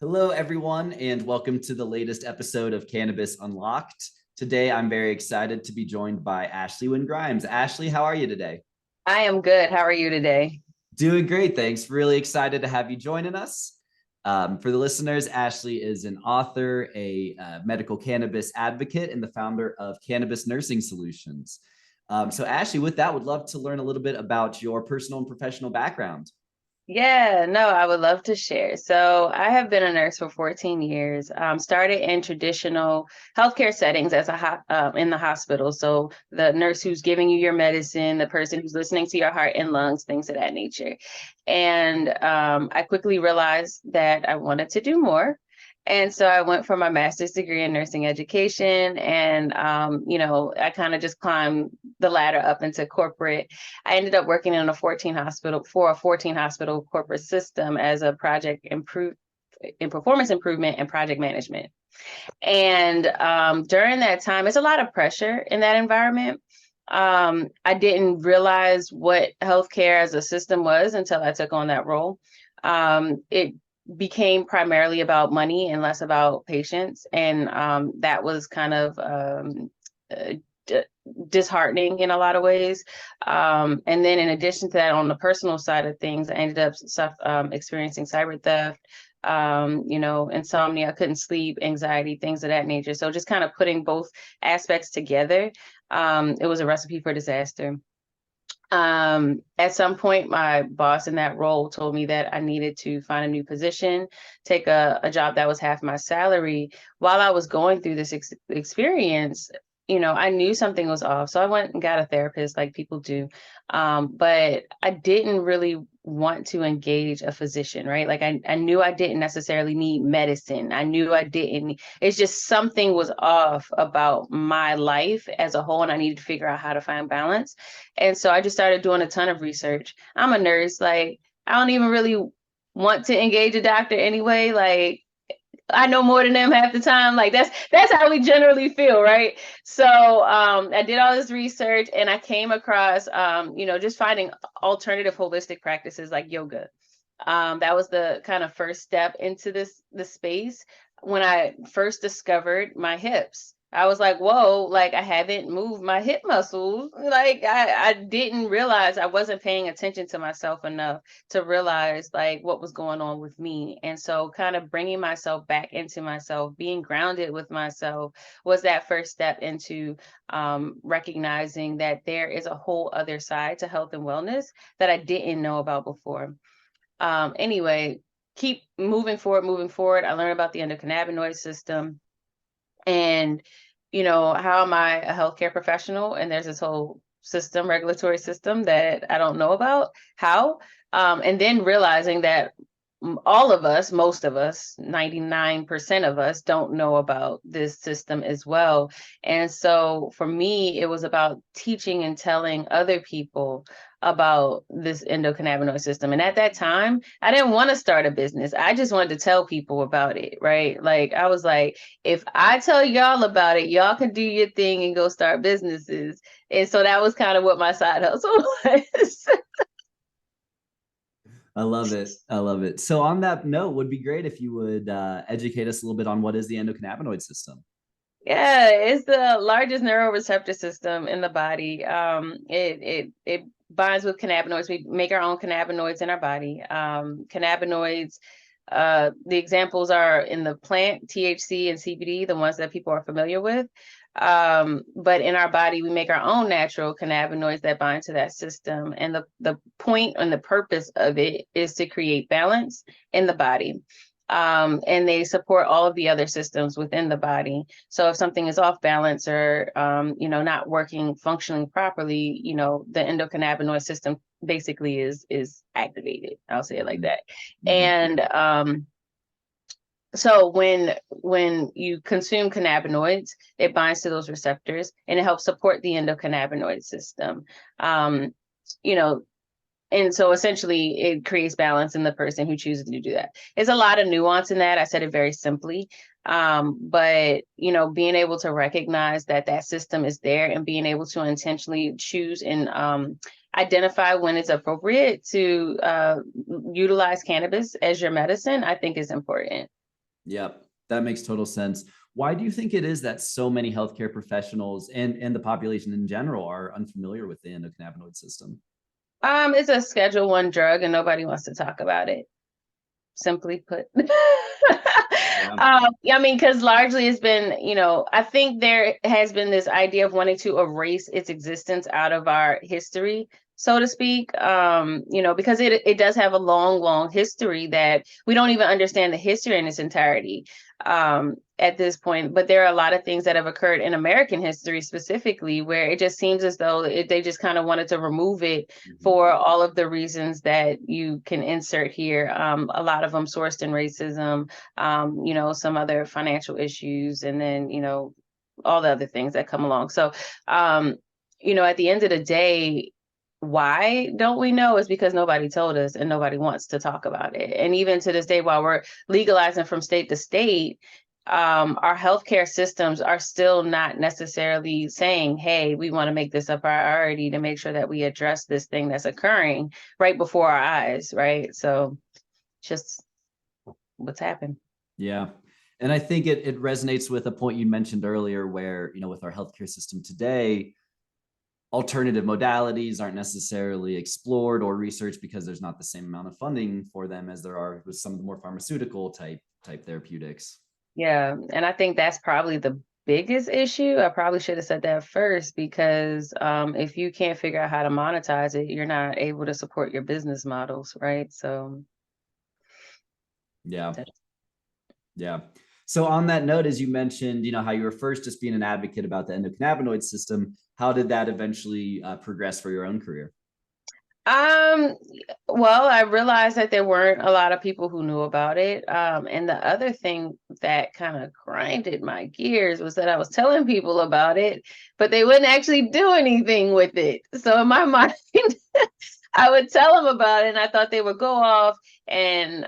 Hello, everyone, and welcome to the latest episode of Cannabis Unlocked. Today, I'm very excited to be joined by Ashley Wynn-Grimes. Ashley, how are you today? I am good. How are you today? Doing great, thanks. Really excited to have you joining us. For the listeners, Ashley is an author, a medical cannabis advocate, and the founder of Cannabis Nursing Solutions. So, Ashley, with that, would love to learn a little bit about your personal and professional background. Yeah, no, I would love to share. So I have been a nurse for 14 years. Started in traditional healthcare settings as in the hospital. So the nurse who's giving you your medicine, the person who's listening to your heart and lungs, things of that nature. And I quickly realized that I wanted to do more. And so I went for my master's degree in nursing education, and I kind of just climbed the ladder up into corporate. I ended up working in a 14 hospital corporate system as a project improve in performance improvement and project management. And during that time, it's a lot of pressure in that environment. I didn't realize what healthcare as a system was until I took on that role. It became primarily about money and less about patients. And that was kind of uh, disheartening in a lot of ways. And then in addition to that, on the personal side of things, I ended up experiencing cyber theft, insomnia, I couldn't sleep, anxiety, things of that nature. So just kind of putting both aspects together, it was a recipe for disaster. At some point, my boss in that role told me that I needed to find a new position, take a job that was half my salary. While I was going through this experience, I knew something was off. So I went and got a therapist like people do. But I didn't really want to engage a physician, right? Like I knew I didn't necessarily need medicine. I knew I didn't. It's just something was off about my life as a whole, and I needed to figure out how to find balance. And so I just started doing a ton of research. I'm a nurse. Like, I don't even really want to engage a doctor anyway. Like, I know more than them half the time. Like that's how we generally feel, right? So I did all this research and I came across just finding alternative holistic practices like yoga. That was the kind of first step into this space. When I first discovered my hips, I was like, whoa, like I haven't moved my hip muscles. Like I didn't realize I wasn't paying attention to myself enough to realize like what was going on with me. And so kind of bringing myself back into myself, being grounded with myself was that first step into recognizing that there is a whole other side to health and wellness that I didn't know about before. Anyway, keep moving forward, moving forward. I learned about the endocannabinoid system and, how am I a healthcare professional? And there's this whole system, regulatory system that I don't know about. How? And then realizing that all of us, most of us, 99% of us don't know about this system as well. And so for me, it was about teaching and telling other people about this endocannabinoid system. And at that time, I didn't want to start a business. I just wanted to tell people about it, right? Like I was like, if I tell y'all about it, y'all can do your thing and go start businesses. And so that was kind of what my side hustle was. I love it. I love it. So, on that note, would be great if you would educate us a little bit on what is the endocannabinoid system. Yeah, it's the largest neuroreceptor system in the body. It binds with cannabinoids. We make our own cannabinoids in our body. Cannabinoids, the examples are in the plant, THC and CBD, the ones that people are familiar with. But in our body, we make our own natural cannabinoids that bind to that system. And the point and the purpose of it is to create balance in the body. And they support all of the other systems within the body. So if something is off balance or, not working, functioning properly, the endocannabinoid system basically is activated. I'll say it like that. Mhm. And so when you consume cannabinoids, it binds to those receptors and it helps support the endocannabinoid system. Um, you know, and so essentially it creates balance in the person who chooses to do that. There's a lot of nuance in that. I said it very simply. But being able to recognize that that system is there and being able to intentionally choose and identify when it's appropriate to utilize cannabis as your medicine, I think is important. Yep, that makes total sense. Why do you think it is that so many healthcare professionals and the population in general are unfamiliar with the endocannabinoid system? It's a Schedule 1 drug and nobody wants to talk about it, simply put. Yeah. I mean, because largely it's been, I think there has been this idea of wanting to erase its existence out of our history, so to speak. Because it does have a long, long history that we don't even understand the history in its entirety at this point. But there are a lot of things that have occurred in American history specifically where it just seems as though they just kind of wanted to remove it Mhm. for all of the reasons that you can insert here. A lot of them sourced in racism, some other financial issues, and then, all the other things that come along. So, at the end of the day, why don't we know is because nobody told us and nobody wants to talk about it. And even to this day, while we're legalizing from state to state, our healthcare systems are still not necessarily saying, hey, we want to make this a priority to make sure that we address this thing that's occurring right before our eyes, right? So just what's happened. Yeah. And I think it resonates with a point you mentioned earlier where, with our healthcare system today, alternative modalities aren't necessarily explored or researched because there's not the same amount of funding for them as there are with some of the more pharmaceutical type therapeutics. Yeah. And I think that's probably the biggest issue. I probably should have said that first because if you can't figure out how to monetize it, you're not able to support your business models, right? So Yeah. that's Yeah. So on that note, as you mentioned, how you were first just being an advocate about the endocannabinoid system, how did that eventually progress for your own career? Um, well, I realized that there weren't a lot of people who knew about it. And the other thing that kind of grinded my gears was that I was telling people about it, but they wouldn't actually do anything with it. So in my mind, I would tell them about it and I thought they would go off and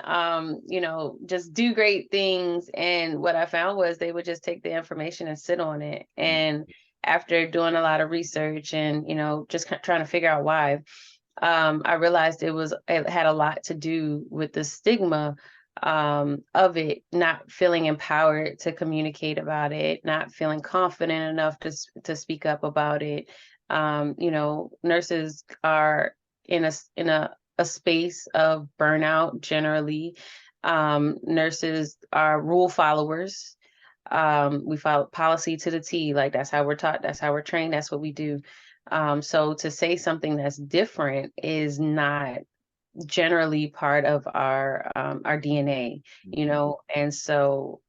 just do great things. And what I found was they would just take the information and sit on it. And after doing a lot of research and, just trying to figure out why, I realized it had a lot to do with the stigma of it, not feeling empowered to communicate about it, not feeling confident enough to speak up about it. Nurses are in a space of burnout generally. Nurses are rule followers. We follow policy to the T, like that's how we're taught, that's how we're trained, that's what we do. So to say something that's different is not generally part of our DNA, Mhm. and so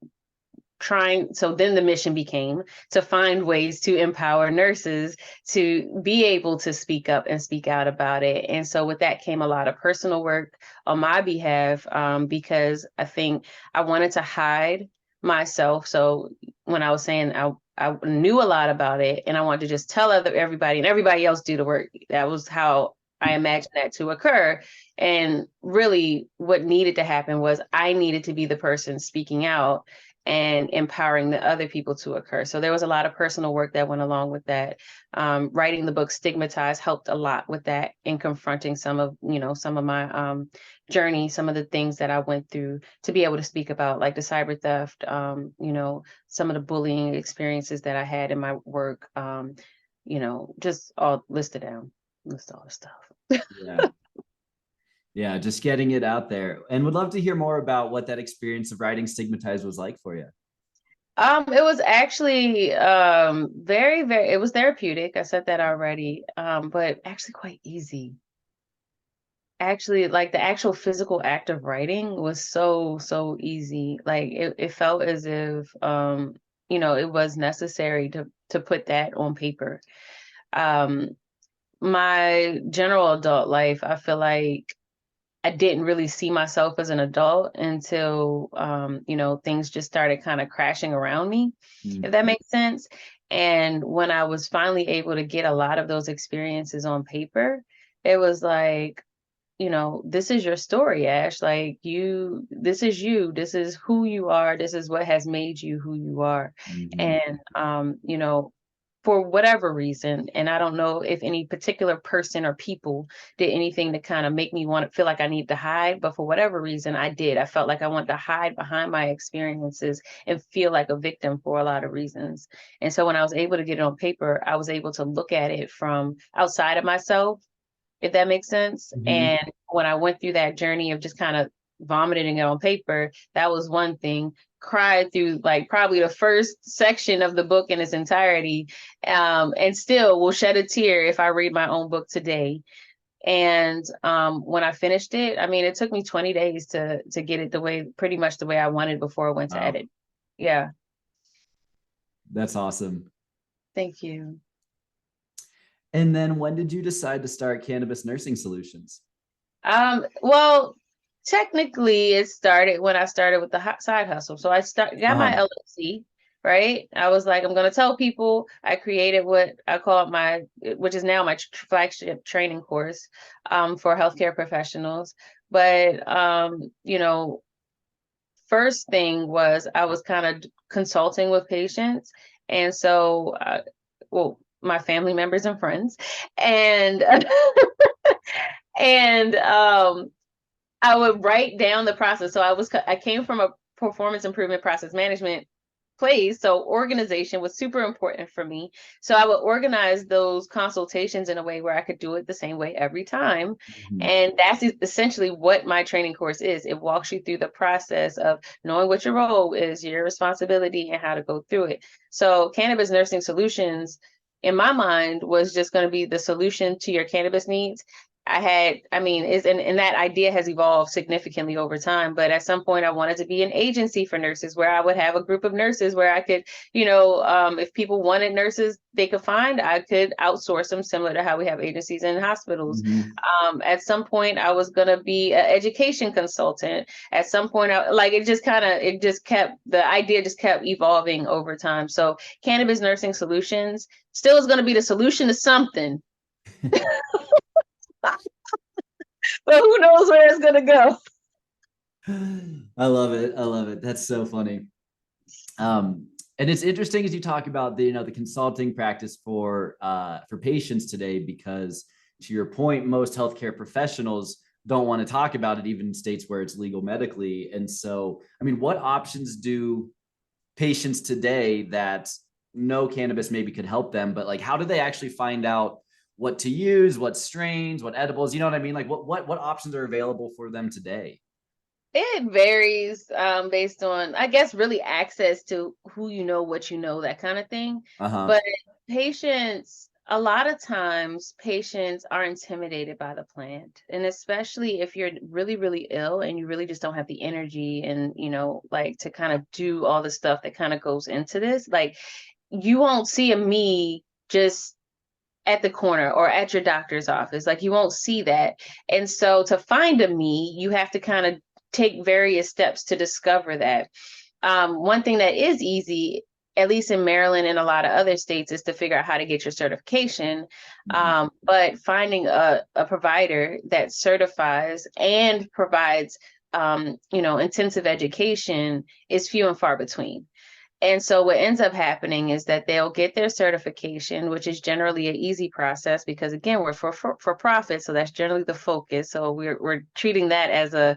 then the mission became to find ways to empower nurses to be able to speak up and speak out about it. And so with that came a lot of personal work on my behalf, because I think I wanted to hide myself. So when I was saying I knew a lot about it and I wanted to just tell everybody and everybody else do the work, that was how I imagined that to occur. And really what needed to happen was I needed to be the person speaking out and empowering the other people to occur. So there was a lot of personal work that went along with that. Writing the book Stigmatized helped a lot with that in confronting some of my journey, some of the things that I went through to be able to speak about, like the cyber theft, some of the bullying experiences that I had in my work, just all listed down, list all the stuff. Yeah. Yeah, just getting it out there. And would love to hear more about what that experience of writing Stigmatized was like for you. It was actually very, very, it was therapeutic. I said that already. But actually quite easy. Actually, like the actual physical act of writing was so, so easy. Like it felt as if it was necessary to put that on paper. Um, my general adult life, I feel like I didn't really see myself as an adult until things just started kind of crashing around me, if that makes sense. And when I was finally able to get a lot of those experiences on paper, it was like, this is your story, Ash. Like this is you, this is who you are, this is what has made you who you are. Mhm. And for whatever reason, and I don't know if any particular person or people did anything to kind of make me want to feel like I need to hide, but for whatever reason, I did. I felt like I wanted to hide behind my experiences and feel like a victim for a lot of reasons. And so when I was able to get it on paper, I was able to look at it from outside of myself, if that makes sense. Mhm. And when I went through that journey of just kind of vomiting it on paper, that was one thing. Cried through like probably the first section of the book in its entirety, and still will shed a tear if I read my own book today. And when I finished it, I mean, it took me 20 days to get it the way, pretty much the way I wanted before I went to Wow, edit. Yeah, that's awesome. thank you. And then when did you decide to start Cannabis Nursing Solutions? Well, technically it started when I started with the side hustle. So got my Uh-huh. LLC, right? I was like, I'm going to tell people. I created what I call which is now my flagship training course, for healthcare professionals. But, first thing was I was kind of consulting with patients. And so, well, my family members and friends, and, and, I would write down the process. So I came from a performance improvement process management place. So organization was super important for me. So I would organize those consultations in a way where I could do it the same way every time. Mhm. And that's essentially what my training course is. It walks you through the process of knowing what your role is, your responsibility, and how to go through it. So Cannabis Nursing Solutions, in my mind, was just going to be the solution to your cannabis needs. I mean, and that idea has evolved significantly over time. But at some point, I wanted to be an agency for nurses where I would have a group of nurses where I could, if people wanted nurses they could find, I could outsource them, similar to how we have agencies in hospitals. Mhm. At some point, I was going to be an education consultant. At some point, the idea just kept evolving over time. So Cannabis Nursing Solutions still is going to be the solution to something, but who knows where it's going to go. I love it. I love it. That's so funny. And it's interesting as you talk about the consulting practice for patients today, because to your point, most healthcare professionals don't want to talk about it, even in states where it's legal medically. And so, I mean, what options do patients today that know cannabis maybe could help them, but like, how do they actually find out what to use, what strains, what edibles? You know what I mean? Like, what options are available for them today? It varies, based on, I guess, really access to who you know, what you know, that kind of thing. Uh huh. But a lot of times, patients are intimidated by the plant. And especially if you're really, really ill and you really just don't have the energy and, like to kind of do all the stuff that kind of goes into this. Like, you won't see a me just at the corner or at your doctor's office. Like, you won't see that. And so to find a me, you have to kind of take various steps to discover that. One thing that is easy, at least in Maryland and a lot of other states, is to figure out how to get your certification. Mm-hmm. But finding a provider that certifies and provides, intensive education is few and far between. And so what ends up happening is that they'll get their certification, which is generally an easy process because, again, we're for profit, so that's generally the focus. So we're treating that as a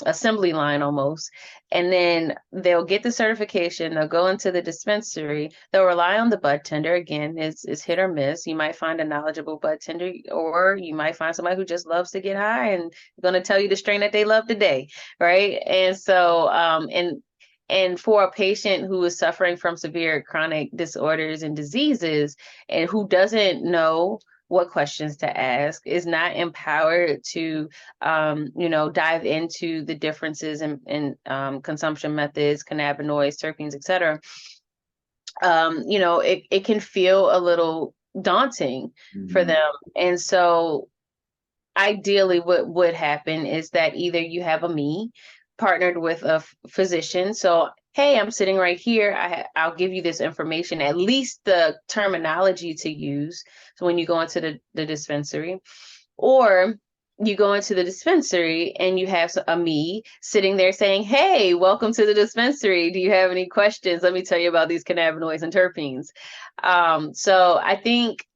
assembly line almost. And then they'll get the certification. They'll go into the dispensary. They'll rely on the bud tender. Again, it's hit or miss. You might find a knowledgeable bud tender, or you might find somebody who just loves to get high and going to tell you the strain that they love today, right? And so and for a patient who is suffering from severe chronic disorders and diseases and who doesn't know what questions to ask, is not empowered to, dive into the differences in consumption methods, cannabinoids, terpenes, et cetera, it can feel a little daunting for Mm-hmm. them. And so ideally what would happen is that either you have a me partnered with a physician. So, hey, I'm sitting right here. I'll give you this information, at least the terminology to use. So when you go into the dispensary, or you go into the dispensary and you have a me sitting there saying, "Hey, welcome to the dispensary. Do you have any questions? Let me tell you about these cannabinoids and terpenes." So I think,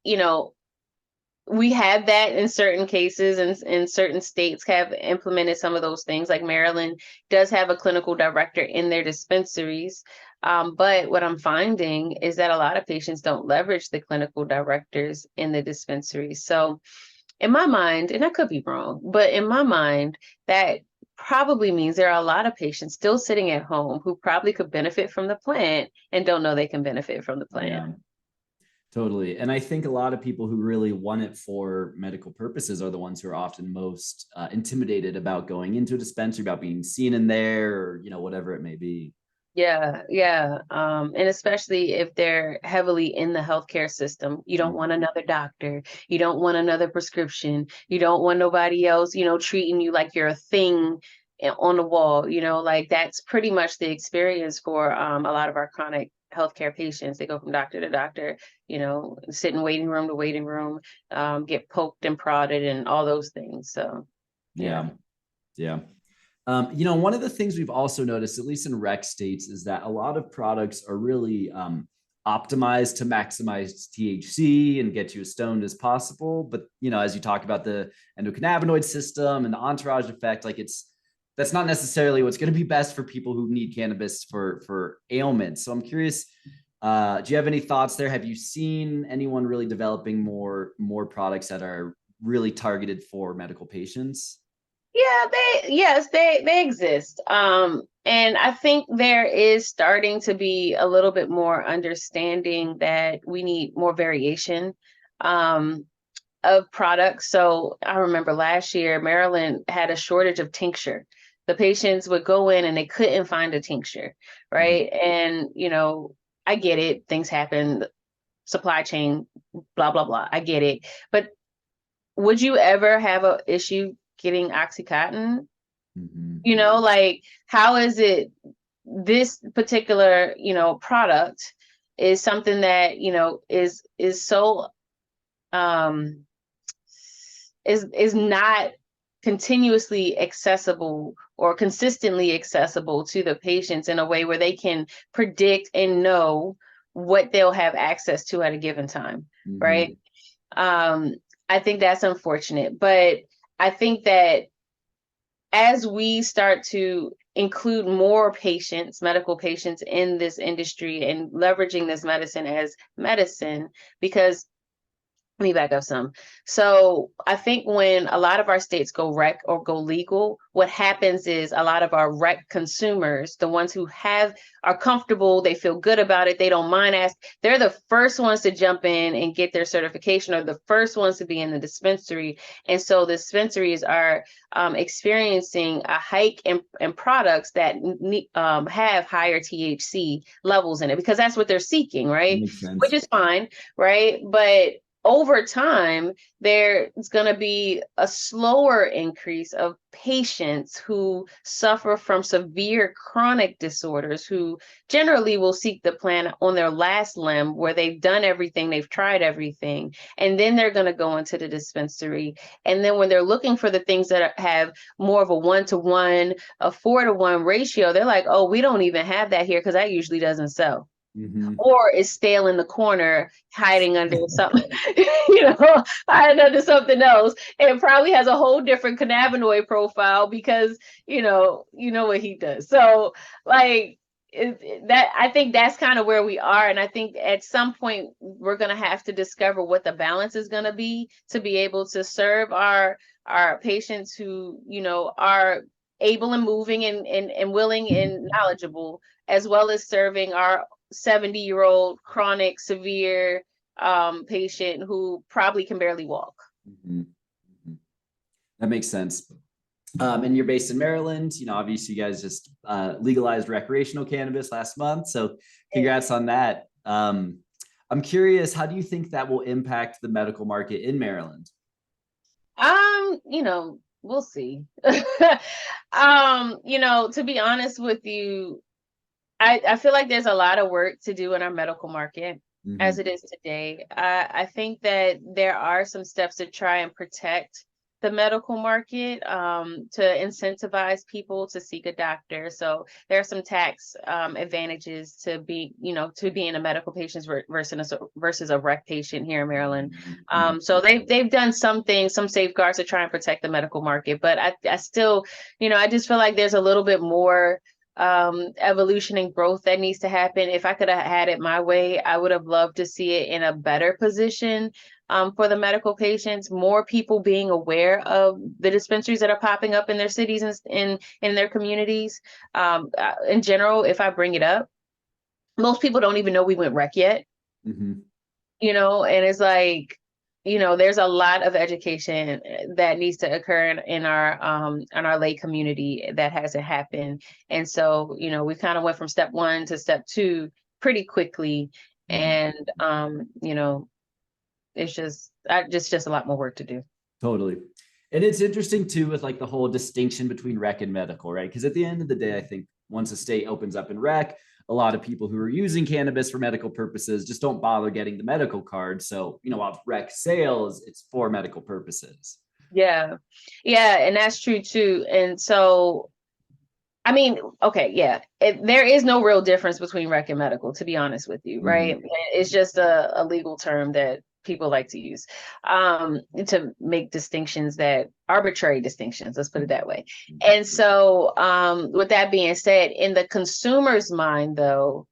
we have that in certain cases, and in certain states have implemented some of those things. Like Maryland does have a clinical director in their dispensaries. But what I'm finding is that a lot of patients don't leverage the clinical directors in the dispensaries. So in my mind, and I could be wrong, but in my mind, that probably means there are a lot of patients still sitting at home who probably could benefit from the plant and don't know they can benefit from the plant. Yeah, totally. And I think a lot of people who really want it for medical purposes are the ones who are often most intimidated about going into a dispensary, about being seen in there, or whatever it may be. Yeah, yeah. And especially if they're heavily in the healthcare system, you don't want another doctor, you don't want another prescription, you don't want nobody else, treating you like you're a thing on the wall, like that's pretty much the experience for a lot of our chronic healthcare patients. They go from doctor to doctor, sit in waiting room to waiting room, get poked and prodded and all those things. So, yeah. Yeah. Yeah. One of the things we've also noticed, at least in rec states, is that a lot of products are really optimized to maximize THC and get you as stoned as possible. But, as you talk about the endocannabinoid system and the entourage effect, like that's not necessarily what's going to be best for people who need cannabis for ailments. So I'm curious, do you have any thoughts there? Have you seen anyone really developing more products that are really targeted for medical patients? Yeah, they exist. And I think there is starting to be a little bit more understanding that we need more variation um of products. So I remember last year Maryland had a shortage of tincture. The patients would go in and they couldn't find a tincture, right? And I get it, things happen, supply chain, blah blah blah. I get it. But would you ever have an issue getting Oxycontin? Mm-hmm. Like how is it this particular, product is something that, is so um is not continuously accessible or consistently accessible to the patients in a way where they can predict and know what they'll have access to at a given time, Mm-hmm. right? um I think that's unfortunate, but I think that as we start to include more patients, medical patients in this industry and leveraging this medicine as medicine, because let me back up some. So I think when a lot of our states go rec or go legal, what happens is a lot of our rec consumers, the ones who are comfortable, they feel good about it, they don't mind they're the first ones to jump in and get their certification, or the first ones to be in the dispensary. And so the dispensaries are experiencing a hike in products that have higher THC levels in it, because that's what they're seeking, right? Makes Which sense. is fine, right? But over time, there's going to be a slower increase of patients who suffer from severe chronic disorders, who generally will seek the plant on their last limb, where they've done everything, they've tried everything, and then they're going to go into the dispensary. And then when they're looking for the things that have more of a 1-to-1, a 4-to-1 ratio, they're like, oh, we don't even have that here because that usually doesn't sell, Mm-hmm. or is stale in the corner, hiding under something, hiding under something else. And probably has a whole different cannabinoid profile because, what he does. So like that, I think that's kind of where we are. And I think at some point we're going to have to discover what the balance is going to be able to serve our patients who, are able and moving and willing and knowledgeable, as well as serving our 70-year-old chronic severe patient who probably can barely walk. Mm-hmm. Mm-hmm. That makes sense. And you're based in Maryland. Obviously, you guys just legalized recreational cannabis last month. So, congrats on that. I'm curious, how do you think that will impact the medical market in Maryland? We'll see. To be honest with you, I feel like there's a lot of work to do in our medical market Mm-hmm. as it is today. I think that there are some steps to try and protect the medical market to incentivize people to seek a doctor. So there are some tax advantages to being a medical patient versus a rec patient here in Maryland. Mhm. So they've done some things, some safeguards to try and protect the medical market, but I still, I just feel like there's a little bit more evolution and growth that needs to happen. If I could have had it my way, I would have loved to see it in a better position for the medical patients, more people being aware of the dispensaries that are popping up in their cities and in their communities. In general, if I bring it up, most people don't even know we went rec yet, Mhm. and it's like, there's a lot of education that needs to occur in our lay community that hasn't happened. And so, we kind of went from step one to step two pretty quickly. Mhm. And it's just a lot more work to do. Totally. And it's interesting too with like the whole distinction between rec and medical, right? Because at the end of the day, I think once a state opens up in rec, a lot of people who are using cannabis for medical purposes just don't bother getting the medical card. So, while rec sales, it's for medical purposes. Yeah. Yeah, and that's true too. And so, I mean, okay, yeah, there is no real difference between rec and medical, to be honest with you, right? Mhm. It's just a legal term that people like to use to make distinctions, that arbitrary distinctions, let's put it that way. And so, with that being said, in the consumer's mind, though,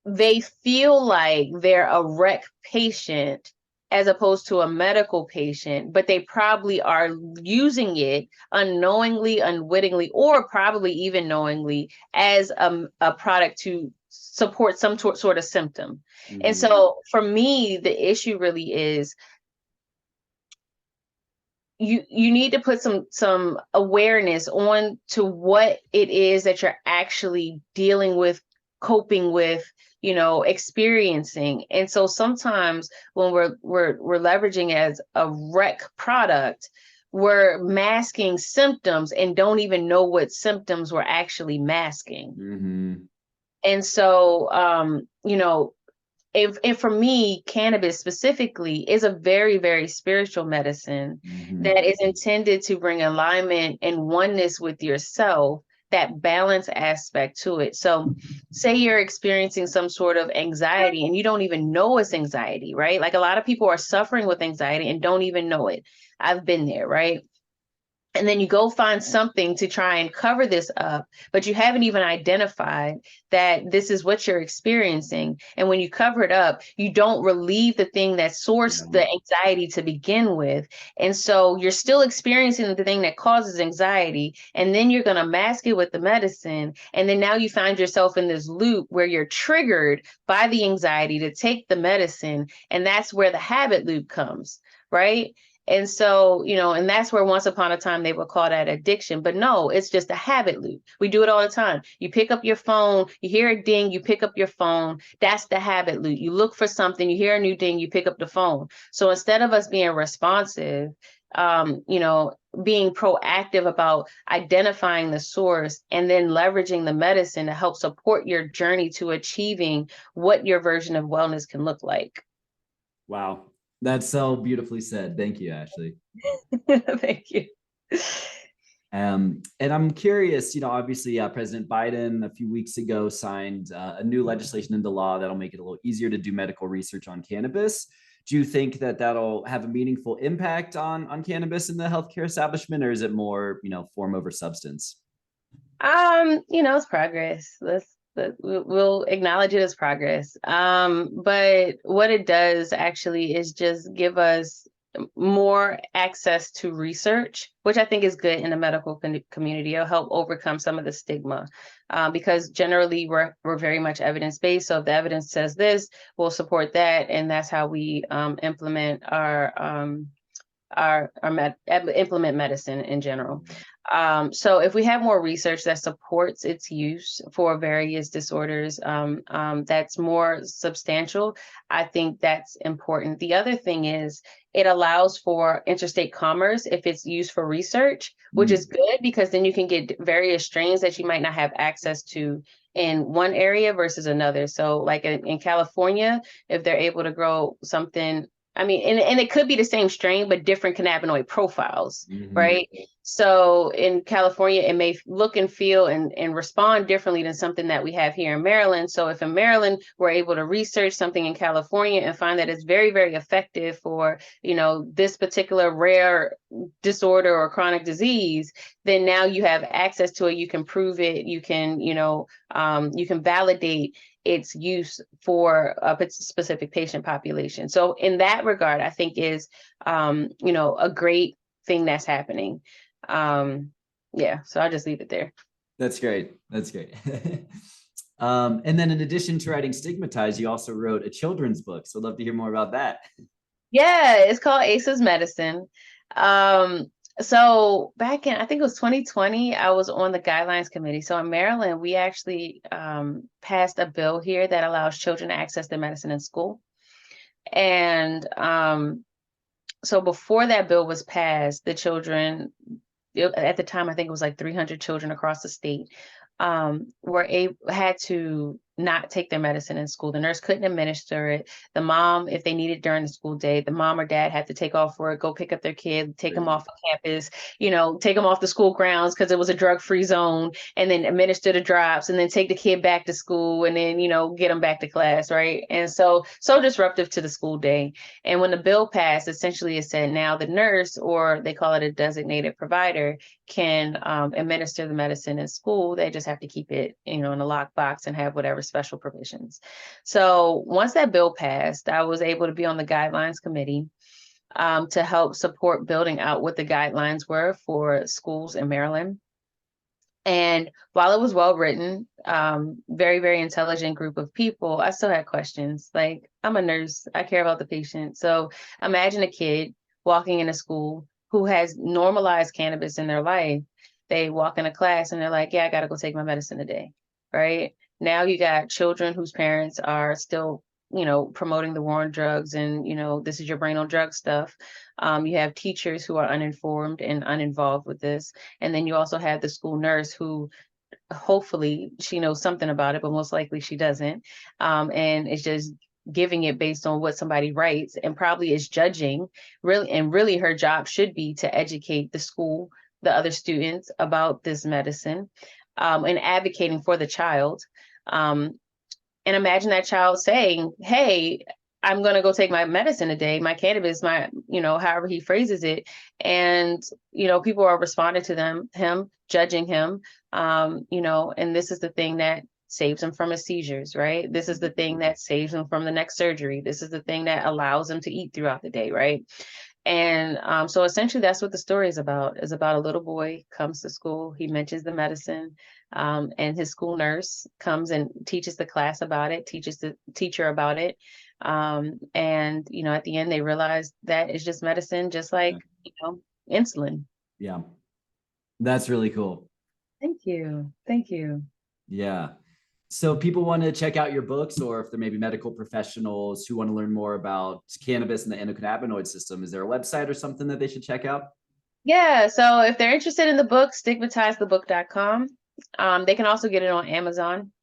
they feel like they're a rec patient as opposed to a medical patient, but they probably are using it unknowingly, unwittingly, or probably even knowingly as a product to support some sort of symptom. And Mhm. so for me, the issue really is you need to put some awareness on to what it is that you're actually dealing with, coping with, experiencing. And so sometimes when we're leveraging as a rec product, we're masking symptoms and don't even know what symptoms we're actually masking. Mhm. And so and for me, cannabis specifically is a very, very spiritual medicine Mhm. that is intended to bring alignment and oneness with yourself, that balance aspect to it. So, say you're experiencing some sort of anxiety and you don't even know it's anxiety, right? Like a lot of people are suffering with anxiety and don't even know it. I've been there, right? And then you go find something to try and cover this up, but you haven't even identified that this is what you're experiencing. And when you cover it up, you don't relieve the thing that sourced Yeah. the anxiety to begin with. And so you're still experiencing the thing that causes anxiety, and then you're going to mask it with the medicine. And then now you find yourself in this loop where you're triggered by the anxiety to take the medicine. And that's where the habit loop comes, right? And so, and that's where once upon a time they would call that addiction. But no, it's just a habit loop. We do it all the time. You pick up your phone, you hear a ding, you pick up your phone. That's the habit loop. You look for something, you hear a new ding, you pick up the phone. So instead of us being responsive, being proactive about identifying the source and then leveraging the medicine to help support your journey to achieving what your version of wellness can look like. Wow. That's so beautifully said. Thank you, Ashley. Thank you. And I'm curious, obviously, President Biden a few weeks ago signed a new legislation into law that'll make it a little easier to do medical research on cannabis. Do you think that that'll have a meaningful impact on cannabis in the healthcare establishment, or is it more, form over substance? It's progress. We'll acknowledge it as progress. But what it does actually is just give us more access to research, which I think is good in the medical community. It'll help overcome some of the stigma, because generally we're very much evidence based. So if the evidence says this, we'll support that, and that's how we implement implement medicine in general. So if we have more research that supports its use for various disorders, that's more substantial, I think that's important. The other thing is it allows for interstate commerce if it's used for research, which is Mm. good because then you can get various strains that you might not have access to in one area versus another. So like in California, if they're able to grow something I mean, and it could be the same strain, but different cannabinoid profiles, Mhm. right? So in California, it may look and feel and respond differently than something that we have here in Maryland. So if in Maryland, we're able to research something in California and find that it's very, very effective for, this particular rare disorder or chronic disease, then now you have access to it. You can prove it. You can validate its use for a specific patient population. So in that regard, I think is, a great thing that's happening. Yeah, so I'll just leave it there. That's great. That's great. And then in addition to writing Stigmatized, you also wrote a children's book. So I'd love to hear more about that. Yeah, it's called ACEs Medicine. Um, so back in, I think it was 2020, I was on the guidelines committee. So in Maryland, we actually passed a bill here that allows children to access their medicine in school. And so before that bill was passed, the children, at the time, I think it was like 300 children across the state, had to not take their medicine in school. The nurse couldn't administer it. The mom, if they needed during the school day, the mom or dad had to take off work, go pick up their kid, take them off the campus, take them off the school grounds because it was a drug-free zone, and then administer the drops, and then take the kid back to school, and then get them back to class, right? And so disruptive to the school day. And when the bill passed, essentially it said now the nurse, or they call it a designated provider, can administer the medicine in school. They just have to keep it, in a locked box and have whatever special provisions. So once that bill passed, I was able to be on the guidelines committee to help support building out what the guidelines were for schools in Maryland. And while it was well written, very, very intelligent group of people, I still had questions. Like, I'm a nurse, I care about the patient. So imagine a kid walking into school who has normalized cannabis in their life. They walk into class and they're like, yeah, I got to go take my medicine today. Right now, you got children whose parents are still, promoting the war on drugs and, this is your brain on drug stuff. You have teachers who are uninformed and uninvolved with this. And then you also have the school nurse who hopefully she knows something about it, but most likely she doesn't. And it's just giving it based on what somebody writes, and probably is judging, really. And really her job should be to educate the school, the other students about this medicine, and advocating for the child. Um, and imagine that child saying, hey, I'm going to go take my medicine today, my cannabis, however he phrases it. And, people are responding to him, judging him, and this is the thing that saves him from his seizures, right? This is the thing that saves him from the next surgery. This is the thing that allows him to eat throughout the day, right? And so essentially that's what the story is about a little boy comes to school, he mentions the medicine, and his school nurse comes and teaches the class about it, teaches the teacher about it. And at the end they realize that it's just medicine, just like, insulin. Yeah, that's really cool. Thank you. Thank you. Yeah. So people want to check out your books, or if there may be medical professionals who want to learn more about cannabis and the endocannabinoid system, is there a website or something that they should check out? Yeah, so if they're interested in the book, stigmatizedthebook.com. They can also get it on Amazon.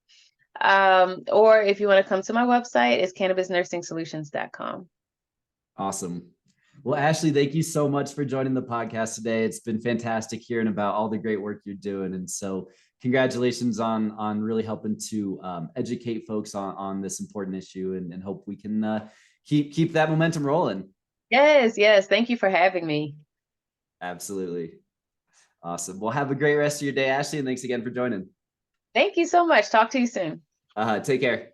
Or if you want to come to my website, it's cannabisnursingsolutions.com. Awesome. Well, Ashley, thank you so much for joining the podcast today. It's been fantastic hearing about all the great work you're doing. And so congratulations on really helping to educate folks on this important issue, and hope we can keep that momentum rolling. Yes, yes. Thank you for having me. Absolutely. Awesome. Well, have a great rest of your day, Ashley, and thanks again for joining. Thank you so much. Talk to you soon. Take care.